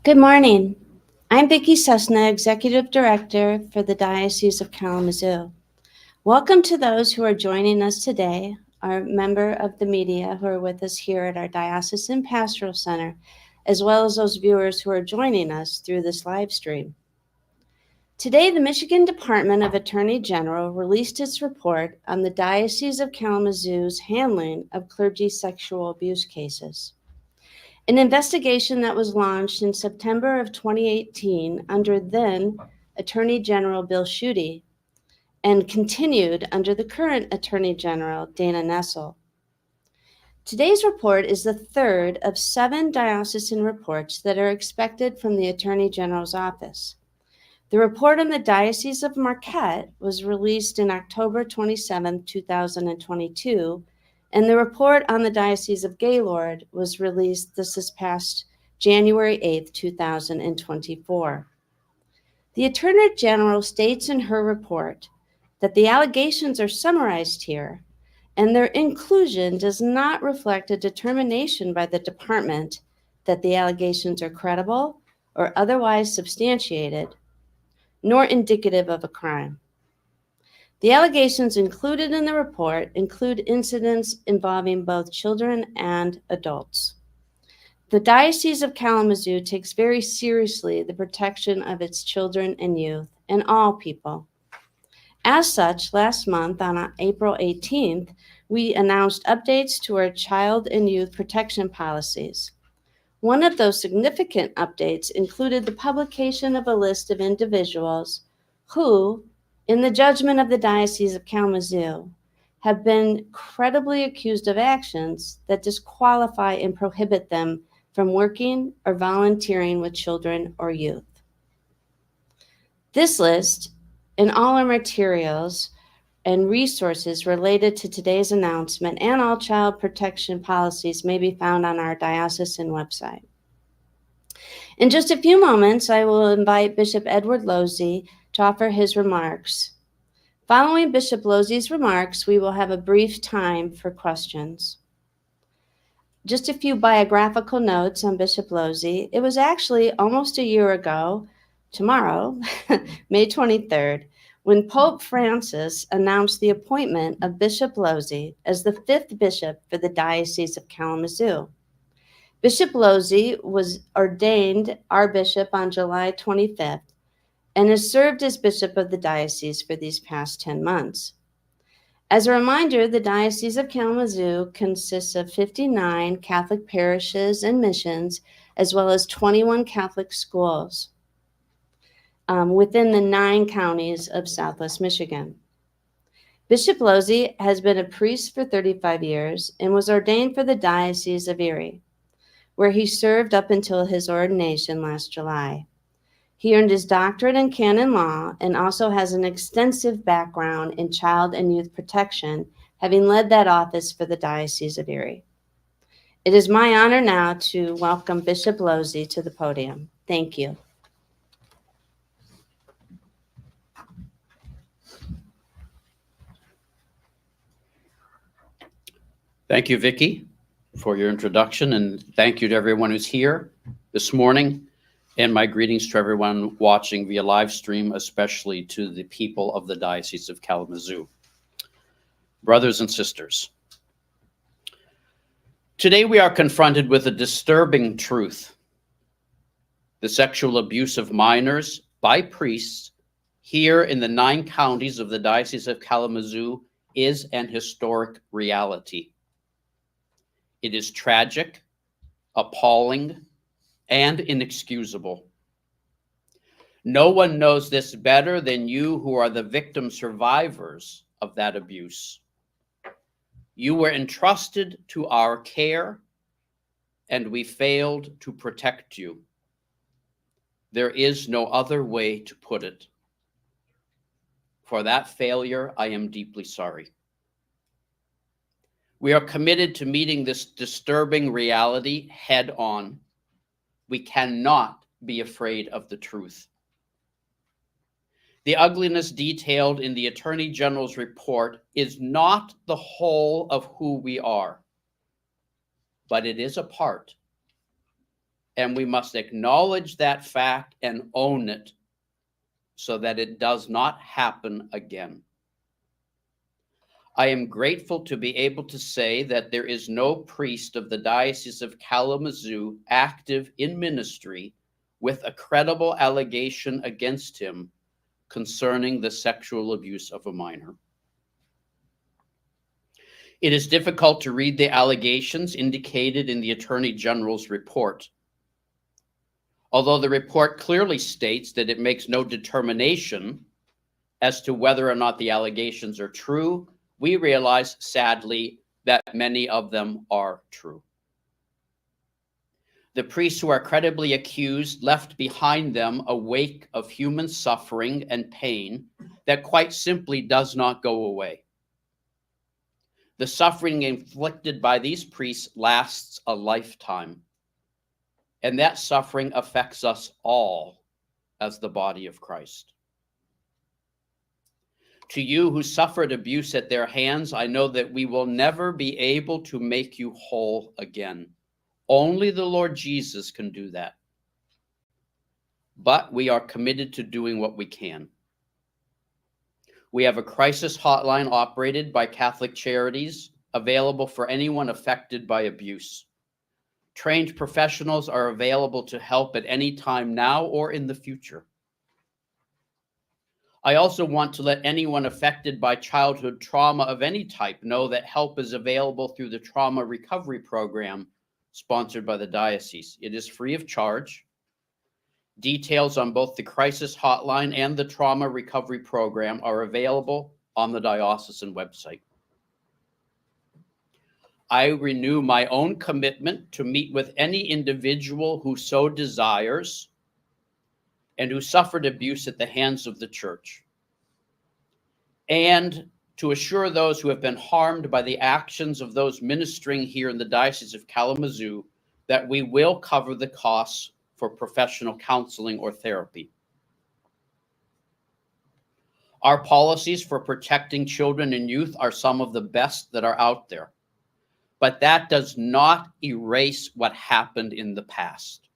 Good morning. I'm Vicki Susna, Executive Director for the Diocese of Kalamazoo. Welcome to those who are joining us today, our member of the media who are with us here at our Diocesan Pastoral Center, as well as those viewers who are joining us through this live stream. Today, the Michigan Department of Attorney General released its report on the Diocese of Kalamazoo's handling of clergy sexual abuse cases. An investigation that was launched in September of 2018 under then Attorney General Bill Schuette and continued under the current Attorney General Dana Nessel. Today's report is the third of 7 diocesan reports that are expected from the Attorney General's office. The report on the Diocese of Marquette was released in October 27, 2022, and the report on the Diocese of Gaylord was released this past January 8, 2024. The Attorney General states in her report that the allegations are summarized here, and their inclusion does not reflect a determination by the department that the allegations are credible or otherwise substantiated, nor indicative of a crime. The allegations included in the report include incidents involving both children and adults. The Diocese of Kalamazoo takes very seriously the protection of its children and youth and all people. As such, last month on April 18th, we announced updates to our child and youth protection policies. One of those significant updates included the publication of a list of individuals who, in the judgment of the Diocese of Kalamazoo, have been credibly accused of actions that disqualify and prohibit them from working or volunteering with children or youth. This list and all our materials and resources related to today's announcement and all child protection policies may be found on our diocesan website. In just a few moments, I will invite Bishop Edward Lohse to offer his remarks. Following Bishop Lohse's remarks, we will have a brief time for questions. Just a few biographical notes on Bishop Lohse. It was actually almost a year ago, tomorrow, May 23rd, when Pope Francis announced the appointment of Bishop Lohse as the 5th bishop for the Diocese of Kalamazoo. Bishop Lohse was ordained our bishop on July 25th and has served as bishop of the diocese for these past 10 months. As a reminder, the Diocese of Kalamazoo consists of 59 Catholic parishes and missions, as well as 21 Catholic schools within the 9 counties of Southwest Michigan. Bishop Lohse has been a priest for 35 years and was ordained for the Diocese of Erie, where he served up until his ordination last July. He earned his doctorate in canon law and also has an extensive background in child and youth protection, having led that office for the Diocese of Erie. It is my honor now to welcome Bishop Lohse to the podium. Thank you. Thank you, Vicki, for your introduction, and thank you to everyone who's here this morning, and my greetings to everyone watching via live stream, especially to the people of the Diocese of Kalamazoo. Brothers and sisters, today we are confronted with a disturbing truth. The sexual abuse of minors by priests here in the 9 counties of the Diocese of Kalamazoo is an historic reality. It is tragic, appalling, and inexcusable. No one knows this better than you who are the victim survivors of that abuse. You were entrusted to our care, and we failed to protect you. There is no other way to put it. For that failure, I am deeply sorry. We are committed to meeting this disturbing reality head on. We cannot be afraid of the truth. The ugliness detailed in the Attorney General's report is not the whole of who we are, but it is a part and we must acknowledge that fact and own it so that it does not happen again. I am grateful to be able to say that there is no priest of the Diocese of Kalamazoo active in ministry with a credible allegation against him concerning the sexual abuse of a minor. It is difficult to read the allegations indicated in the Attorney General's report. Although the report clearly states that it makes no determination as to whether or not the allegations are true, we realize, sadly, that many of them are true. The priests who are credibly accused left behind them a wake of human suffering and pain that quite simply does not go away. The suffering inflicted by these priests lasts a lifetime, and that suffering affects us all as the body of Christ. To you who suffered abuse at their hands, I know that we will never be able to make you whole again. Only the Lord Jesus can do that. But we are committed to doing what we can. We have a crisis hotline operated by Catholic Charities available for anyone affected by abuse. Trained professionals are available to help at any time now or in the future. I also want to let anyone affected by childhood trauma of any type know that help is available through the Trauma Recovery Program sponsored by the diocese. It is free of charge. Details on both the crisis hotline and the Trauma Recovery Program are available on the diocesan website. I renew my own commitment to meet with any individual who so desires and who suffered abuse at the hands of the Church, and to assure those who have been harmed by the actions of those ministering here in the Diocese of Kalamazoo that we will cover the costs for professional counseling or therapy. Our policies for protecting children and youth are some of the best that are out there, but that does not erase what happened in the past.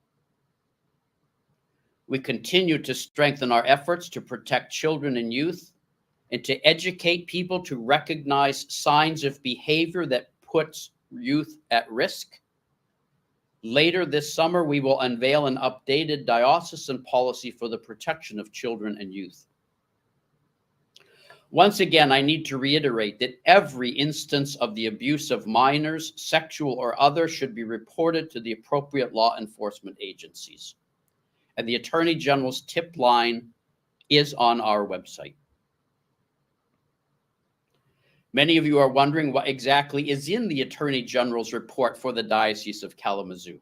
We continue to strengthen our efforts to protect children and youth and to educate people to recognize signs of behavior that puts youth at risk. Later this summer, we will unveil an updated diocesan policy for the protection of children and youth. Once again, I need to reiterate that every instance of the abuse of minors, sexual or other, should be reported to the appropriate law enforcement agencies. And the Attorney General's tip line is on our website. Many of you are wondering what exactly is in the Attorney General's report for the Diocese of Kalamazoo.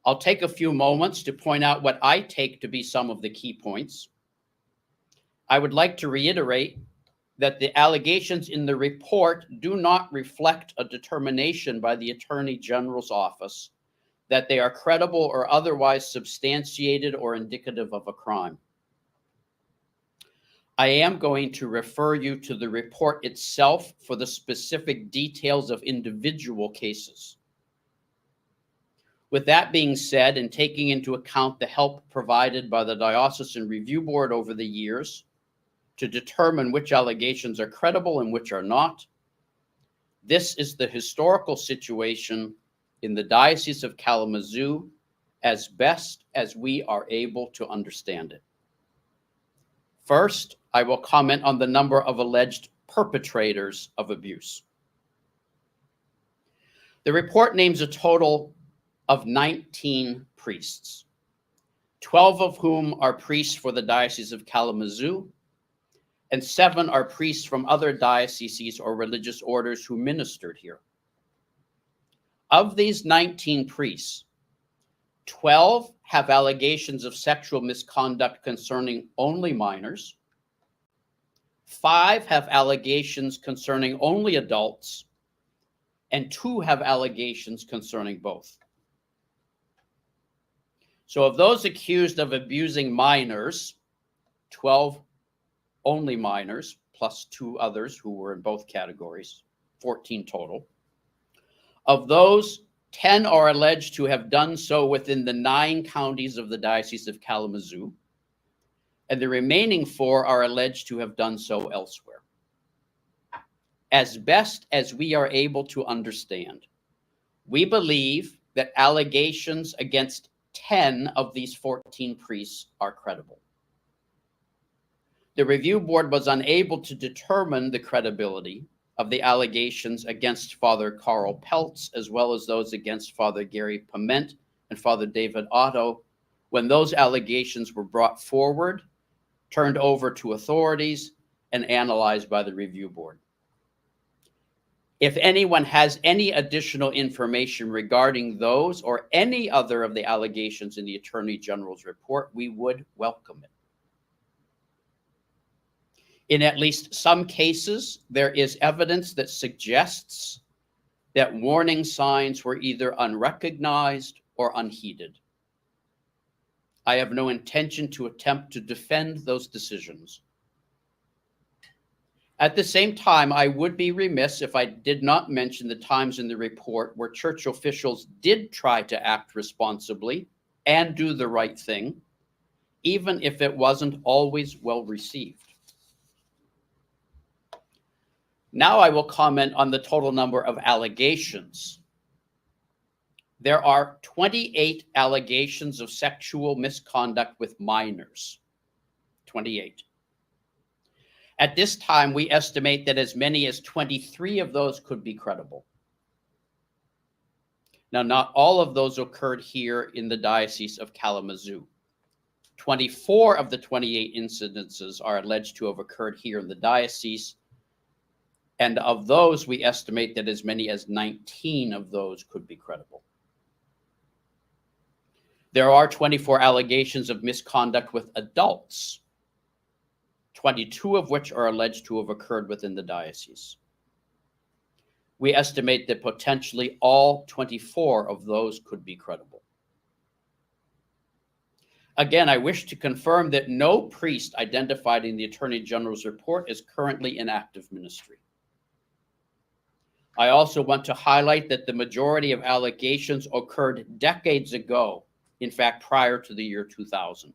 I'll take a few moments to point out what I take to be some of the key points. I would like to reiterate that the allegations in the report do not reflect a determination by the Attorney General's office that they are credible or otherwise substantiated or indicative of a crime. I am going to refer you to the report itself for the specific details of individual cases. With that being said, and taking into account the help provided by the Diocesan Review Board over the years to determine which allegations are credible and which are not, this is the historical situation in the Diocese of Kalamazoo as best as we are able to understand it. First, I will comment on the number of alleged perpetrators of abuse. The report names a total of 19 priests, 12 of whom are priests for the Diocese of Kalamazoo, and 7 are priests from other dioceses or religious orders who ministered here. Of these 19 priests, 12 have allegations of sexual misconduct concerning only minors, 5 have allegations concerning only adults, and 2 have allegations concerning both. So of those accused of abusing minors, 12 only minors, plus 2 others who were in both categories, 14 total. Of those 10 are alleged to have done so within the 9 counties of the Diocese of Kalamazoo, and the remaining 4 are alleged to have done so elsewhere. As best as we are able to understand, we believe that allegations against 10 of these 14 priests are credible. The review board was unable to determine the credibility of the allegations against Father Carl Peltz, as well as those against Father Gary Piment and Father David Otto, when those allegations were brought forward, turned over to authorities, and analyzed by the review board. If anyone has any additional information regarding those or any other of the allegations in the Attorney General's report, we would welcome it. In at least some cases, there is evidence that suggests that warning signs were either unrecognized or unheeded. I have no intention to attempt to defend those decisions. At the same time, I would be remiss if I did not mention the times in the report where church officials did try to act responsibly and do the right thing, even if it wasn't always well received. Now I will comment on the total number of allegations. There are 28 allegations of sexual misconduct with minors. 28. At this time, we estimate that as many as 23 of those could be credible. Now, not all of those occurred here in the Diocese of Kalamazoo. 24 of the 28 incidences are alleged to have occurred here in the diocese, and of those, we estimate that as many as 19 of those could be credible. There are 24 allegations of misconduct with adults, 22 of which are alleged to have occurred within the diocese. We estimate that potentially all 24 of those could be credible. Again, I wish to confirm that no priest identified in the Attorney General's report is currently in active ministry. I also want to highlight that the majority of allegations occurred decades ago, in fact, prior to the year 2000.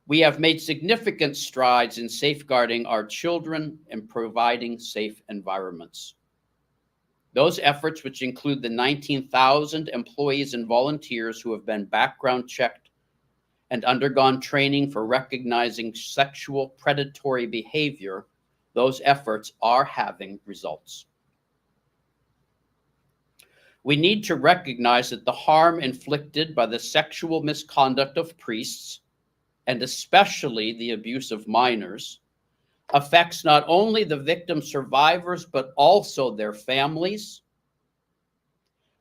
We have made significant strides in safeguarding our children and providing safe environments. Those efforts, which include the 19,000 employees and volunteers who have been background checked and undergone training for recognizing sexual predatory behavior, those efforts are having results. We need to recognize that the harm inflicted by the sexual misconduct of priests, and especially the abuse of minors, affects not only the victim survivors, but also their families,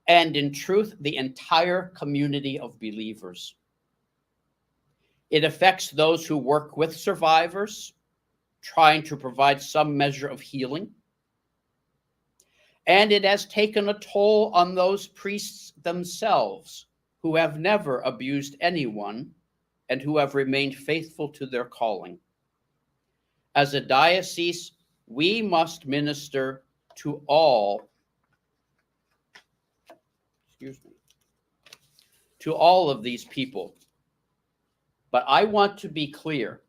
and in truth, the entire community of believers. It affects those who work with survivors, trying to provide some measure of healing. And it has taken a toll on those priests themselves who have never abused anyone and who have remained faithful to their calling. As a diocese, we must minister to all, to all of these people. But I want to be clear,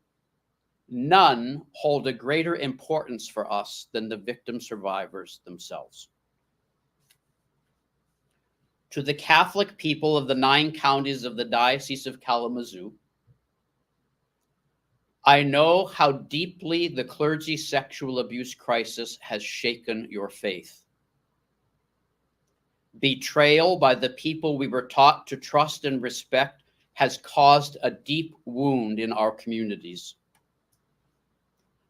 none hold a greater importance for us than the victim survivors themselves. To the Catholic people of the 9 counties of the Diocese of Kalamazoo, I know how deeply the clergy sexual abuse crisis has shaken your faith. Betrayal by the people we were taught to trust and respect has caused a deep wound in our communities.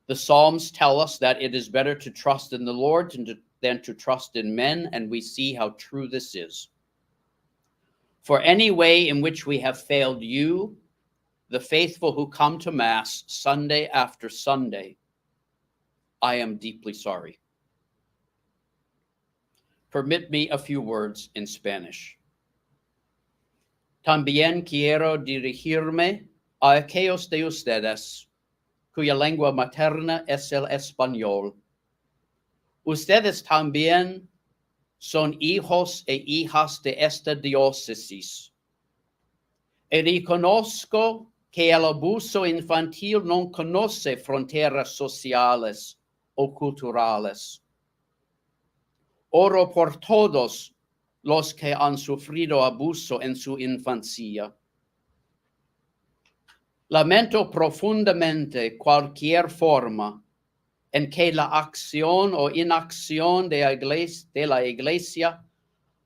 The Psalms tell us that it is better to trust in the Lord than to trust in men, and we see how true this is. For any way in which we have failed you, the faithful who come to Mass Sunday after Sunday, I am deeply sorry. Permit me a few words in Spanish. También quiero dirigirme a aquellos de ustedes cuya lengua materna es el español. Ustedes también son hijos e hijas de esta diócesis. Y reconozco que el abuso infantil no conoce fronteras sociales o culturales. Oro por todos los que han sufrido abuso en su infancia. Lamento profundamente cualquier forma en que la acción o inacción de la Iglesia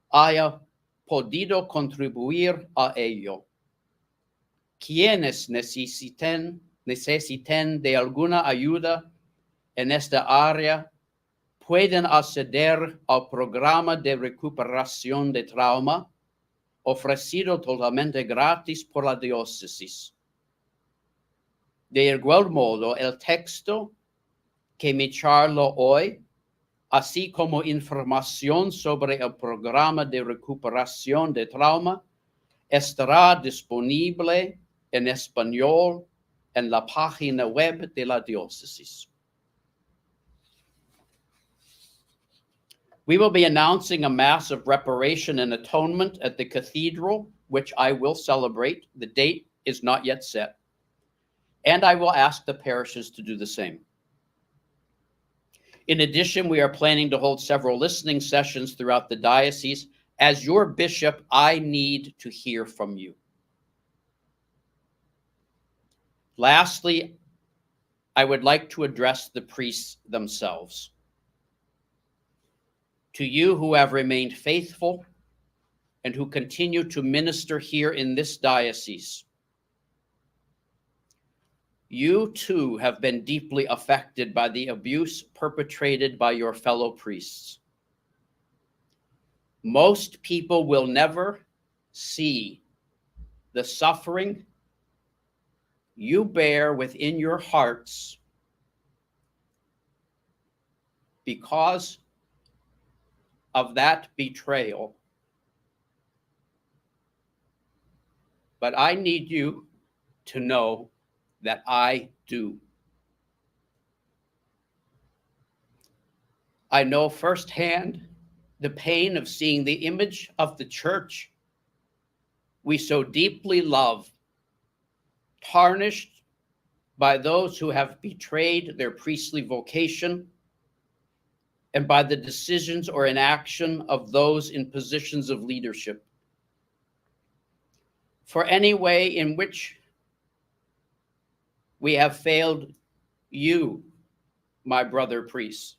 haya podido contribuir a ello. Quienes necesiten de alguna ayuda en esta área pueden acceder al programa de recuperación de trauma ofrecido totalmente gratis por la diócesis. De igual modo, el texto que me charlo hoy, así como información sobre el programa de recuperación de trauma, estará disponible en español en la página web de la diócesis. We will be announcing a Mass of Reparation and Atonement at the Cathedral, which I will celebrate. The date is not yet set. And I will ask the parishes to do the same. In addition, we are planning to hold several listening sessions throughout the diocese. As your bishop, I need to hear from you. Lastly, I would like to address the priests themselves. To you who have remained faithful and who continue to minister here in this diocese, you too have been deeply affected by the abuse perpetrated by your fellow priests. Most people will never see the suffering you bear within your hearts because of that betrayal. But I need you to know that I do. I know firsthand the pain of seeing the image of the church we so deeply love tarnished by those who have betrayed their priestly vocation and by the decisions or inaction of those in positions of leadership. For any way in which we have failed you, my brother priests,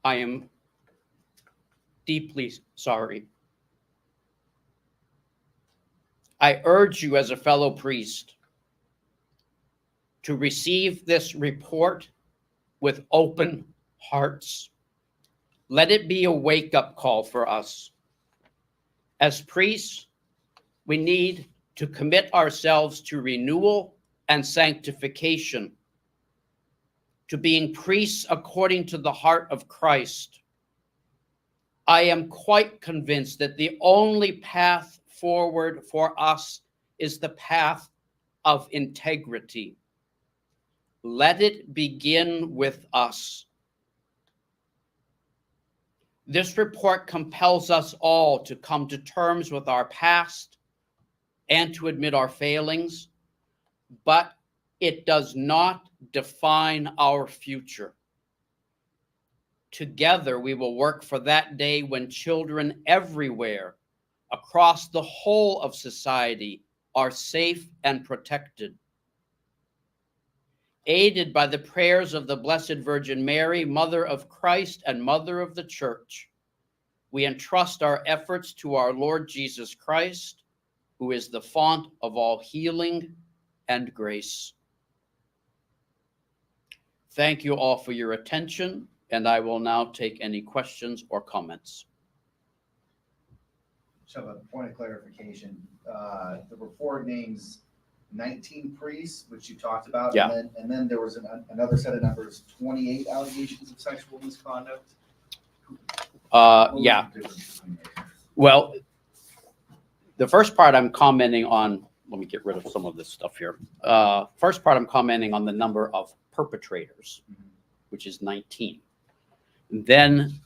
I am deeply sorry. I urge you as a fellow priest to receive this report with open hearts. Let it be a wake-up call for us. As priests, we need to commit ourselves to renewal and sanctification, to being priests according to the heart of Christ. I am quite convinced that the only path forward for us is the path of integrity. Let it begin with us. This report compels us all to come to terms with our past and to admit our failings, but it does not define our future. Together, we will work for that day when children everywhere across the whole of society are safe and protected. Aided by the prayers of the Blessed Virgin Mary, Mother of Christ and Mother of the Church, we entrust our efforts to our Lord Jesus Christ, who is the font of all healing and grace. Thank you all for your attention, and I will now take any questions or comments. Just have a point of clarification. The report names 19 priests, which you talked about. Yeah. And then there was another set of numbers, 28 allegations of sexual misconduct. What was Yeah. the difference between those? Well, the first part I'm commenting on, let me get rid of some of this stuff here. First part I'm commenting on the number of perpetrators. Mhm. which is 19. Then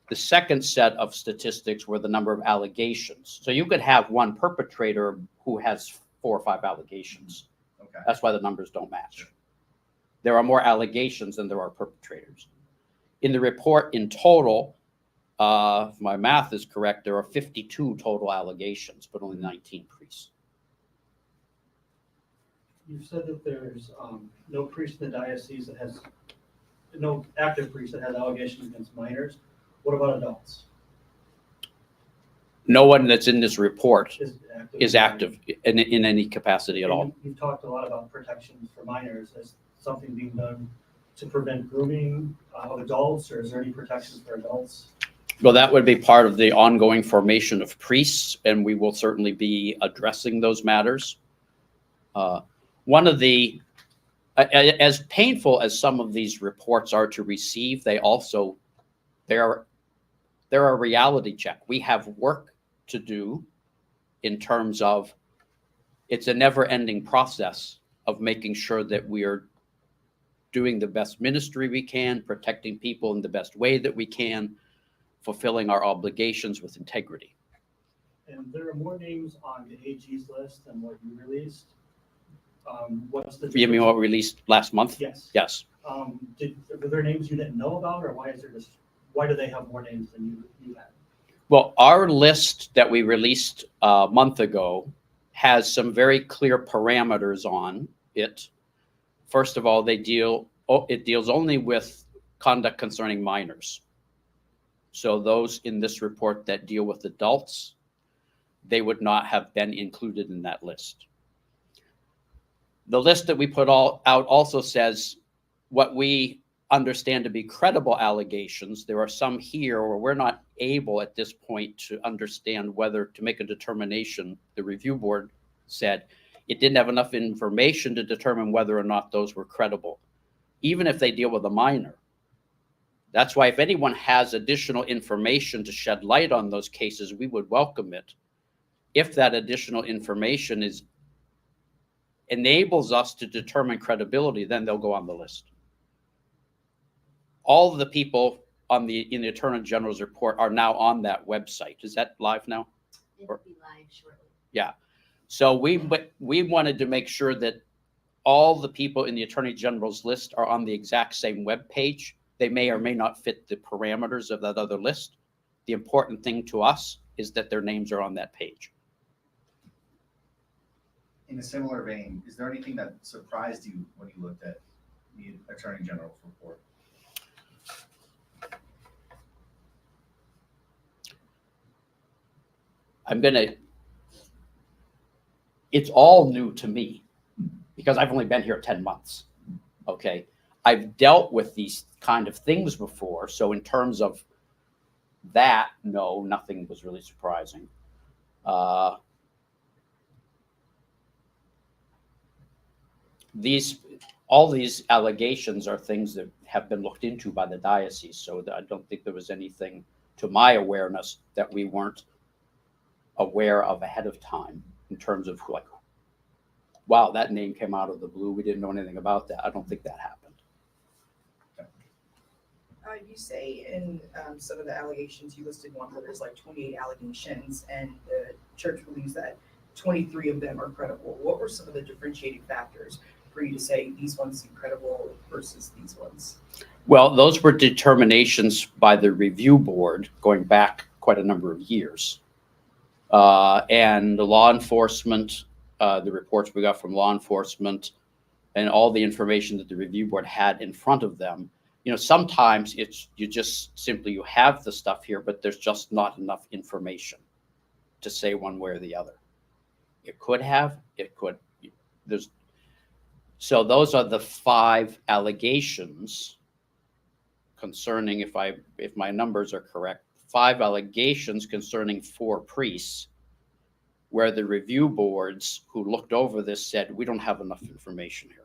the second set of statistics were the number of allegations. So you could have one perpetrator who has 4 or 5 allegations. Okay. That's why the numbers don't match. There are more allegations than there are perpetrators. In the report in total, if my math is correct, there are 52 total allegations, but only 19 priests. You've said that there's no priest in the diocese that has, no active priest that has allegations against minors. What about adults? No one that's in this report Is active in any capacity at all. You've talked a lot about protections for minors. Is something being done to prevent grooming of adults, or is there any protections for adults? Well, that would be part of the ongoing formation of priests, and we will certainly be addressing those matters. One of the, as painful as some of these reports are to receive, they're a reality check. We have work to do in terms of, it's a never-ending process of making sure that we are doing the best ministry we can, protecting people in the best way that we can, fulfilling our obligations with integrity. And there are more names on the AG's list than what you released. What's the? You mean what we released last month? Yes. Yes. Were there names you didn't know about, or why do they have more names than you had? Well, our list that we released a month ago has some very clear parameters on it. First of all, it deals only with conduct concerning minors. So those in this report that deal with adults, they would not have been included in that list. The list that we put out also says what we understand to be credible allegations. There are some here where we're not able at this point to understand whether to make a determination. The review board said it didn't have enough information to determine whether or not those were credible, even if they deal with a minor. That's why if anyone has additional information to shed light on those cases, we would welcome it. If that additional information enables us to determine credibility, then they'll go on the list. All of the people in the Attorney General's report are now on that website. Is that live now? It'll be live shortly. Yeah. So we wanted to make sure that all the people in the Attorney General's list are on the exact same web page. They may or may not fit the parameters of that other list. The important thing to us is that their names are on that page. In a similar vein, is there anything that surprised you when you looked at the Attorney General's report? It's all new to me because I've only been here 10 months. Okay. I've dealt with these kind of things before. So in terms of that, no, nothing was really surprising. All these allegations are things that have been looked into by the diocese. So I don't think there was anything to my awareness that we weren't aware of ahead of time in terms of like, wow, that name came out of the blue. We didn't know anything about that. I don't think that happened. You say in some of the allegations, you listed one where there's like 28 allegations, and the church believes that 23 of them are credible. What were some of the differentiating factors for you to say these ones seem credible versus these ones? Well, those were determinations by the review board going back quite a number of years. And the law enforcement, the reports we got from law enforcement, and all the information that the review board had in front of them. You know, sometimes you have the stuff here, but there's just not enough information to say one way or the other. So those are the 5 allegations concerning, if my numbers are correct, 5 allegations concerning 4 priests, where the review boards who looked over this said, we don't have enough information here.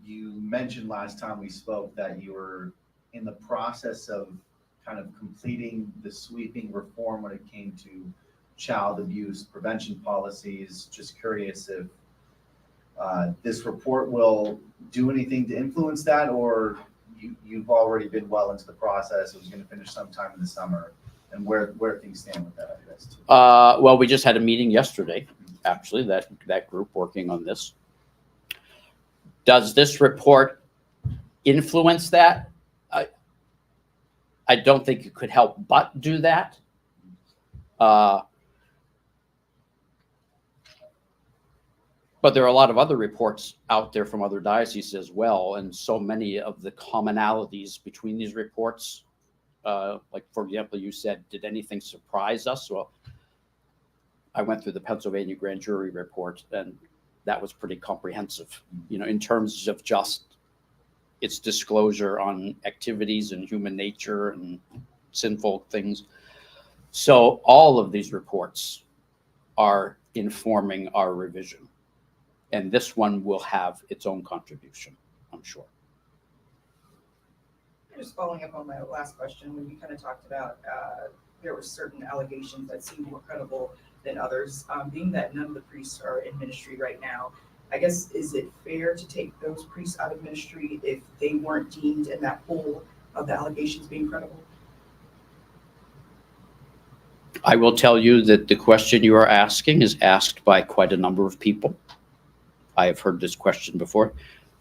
You mentioned last time we spoke that you were in the process of kind of completing the sweeping reform when it came to child abuse prevention policies. Just curious if this report will do anything to influence that, or you've already been well into the process. It was going to finish sometime in the summer, and where things stand with that, I guess. Well, we just had a meeting yesterday, actually, that group working on this. Does this report influence that? I don't think it could help but do that. But there are a lot of other reports out there from other dioceses as well, and so many of the commonalities between these reports. Like, for example, you said, did anything surprise us? Well, I went through the Pennsylvania grand jury report, and that was pretty comprehensive, in terms of just its disclosure on activities and human nature and sinful things. So all of these reports are informing our revision. And this one will have its own contribution, I'm sure. Just following up on my last question, when you kind of talked about there were certain allegations that seemed more credible than others. Being that none of the priests are in ministry right now, I guess, is it fair to take those priests out of ministry if they weren't deemed in that pool of the allegations being credible? I will tell you that the question you are asking is asked by quite a number of people. I have heard this question before.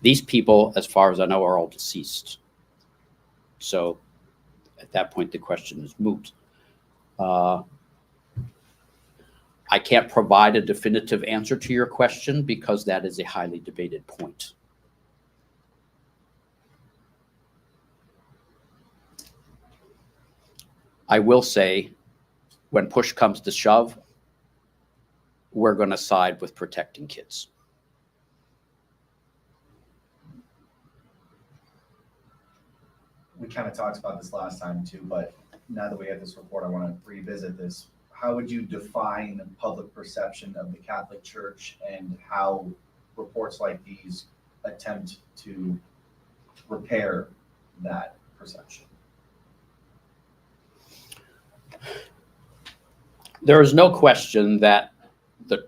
These people, as far as I know, are all deceased. So at that point, the question is moot. I can't provide a definitive answer to your question because that is a highly debated point. I will say, when push comes to shove, we're going to side with protecting kids. We kind of talked about this last time too, but now that we have this report, I want to revisit this. How would you define public perception of the Catholic Church, and how reports like these attempt to repair that perception? There is no question that the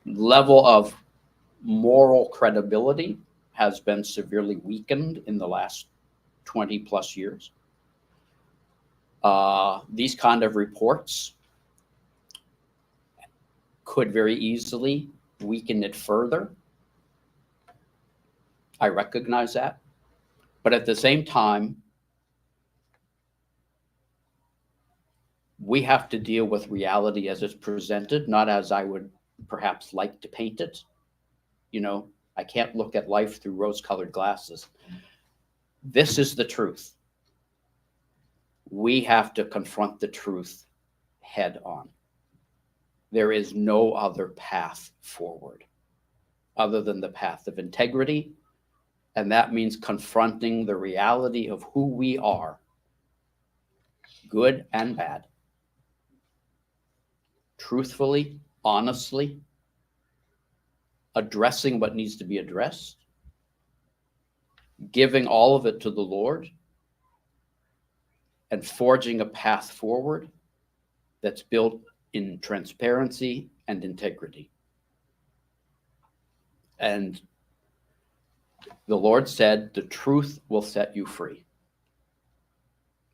level of moral credibility has been severely weakened in the last 20 plus years. These kind of reports could very easily weaken it further. I recognize that. But at the same time, we have to deal with reality as it's presented, not as I would perhaps like to paint it. I can't look at life through rose-colored glasses. This is the truth. We have to confront the truth head on. There is no other path forward other than the path of integrity, and that means confronting the reality of who we are, good and bad, truthfully, honestly, addressing what needs to be addressed, giving all of it to the Lord, and forging a path forward that's built in transparency and integrity. And the Lord said, the truth will set you free.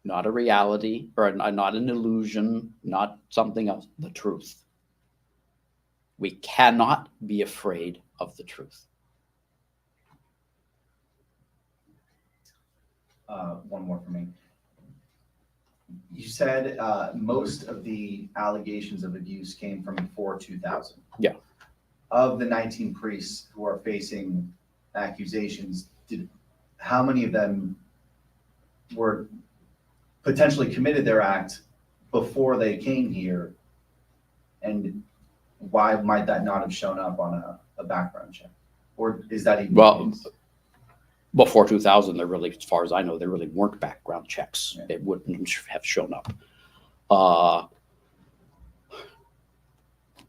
Not a reality, or not an illusion, not something else, the truth. We cannot be afraid of the truth. One more for me. You said most of the allegations of abuse came from before 2000. Yeah. Of the 19 priests who are facing accusations, how many of them were potentially committed their act before they came here? And why might that not have shown up on a background check? Or is that even? Well, before 2000, there really, as far as I know, there really weren't background checks. Yeah. It wouldn't have shown up.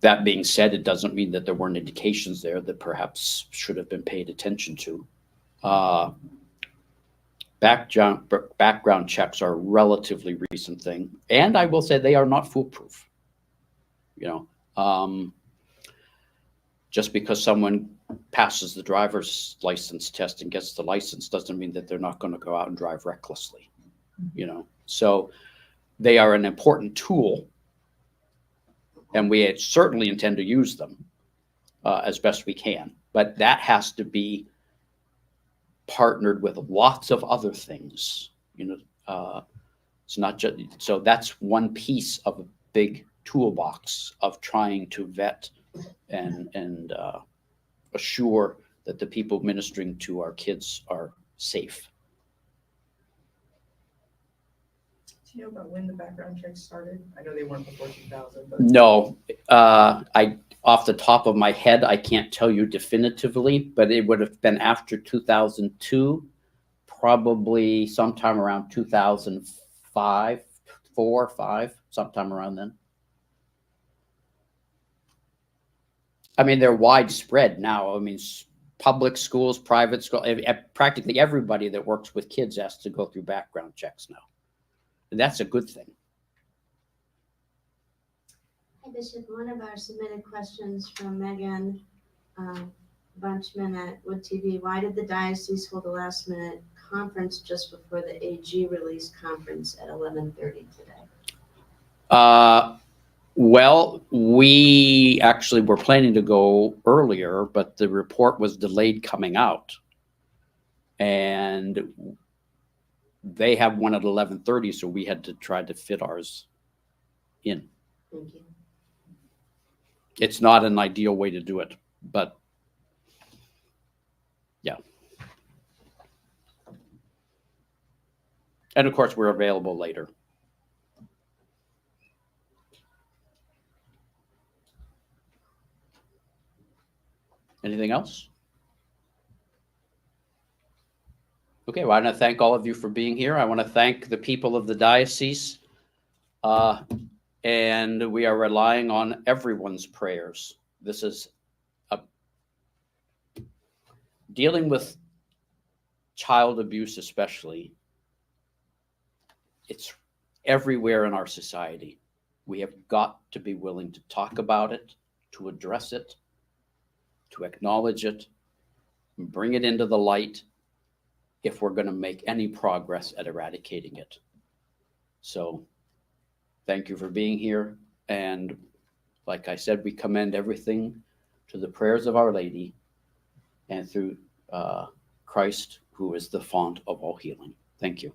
That being said, it doesn't mean that there weren't indications there that perhaps should have been paid attention to. Background checks are a relatively recent thing, and I will say they are not foolproof. you know. Just because someone passes the driver's license test and gets the license doesn't mean that they're not going to go out and drive recklessly, you know. So they are an important tool, and we certainly intend to use them as best we can. But that has to be partnered with lots of other things, you know. It's not just, so that's one piece of a big toolbox of trying to vet and assure that the people ministering to our kids are safe. Do you know about when the background checks started? I know they weren't before 2000, but. No, off the top of my head, I can't tell you definitively, but it would have been after 2002, probably sometime around 2005, 4, 5, sometime around then. I mean, they're widespread now. I mean, public schools, private schools, practically everybody that works with kids has to go through background checks now. And that's a good thing. Hey, Bishop, one of our submitted questions from Megan Bunchman at Wood TV. Why did the diocese hold a last minute conference just before the AG release conference at 11:30 today? Well, we actually were planning to go earlier, but the report was delayed coming out. And they have one at 11:30, so we had to try to fit ours in. Thank you. It's not an ideal way to do it, but yeah. And of course, we're available later. Anything else? Okay, well, I want to thank all of you for being here. I want to thank the people of the diocese. And we are relying on everyone's prayers. This is dealing with child abuse, especially. It's everywhere in our society. We have got to be willing to talk about it, to address it, to acknowledge it, and bring it into the light if we're going to make any progress at eradicating it. So thank you for being here. And like I said, we commend everything to the prayers of Our Lady and through Christ, who is the font of all healing. Thank you.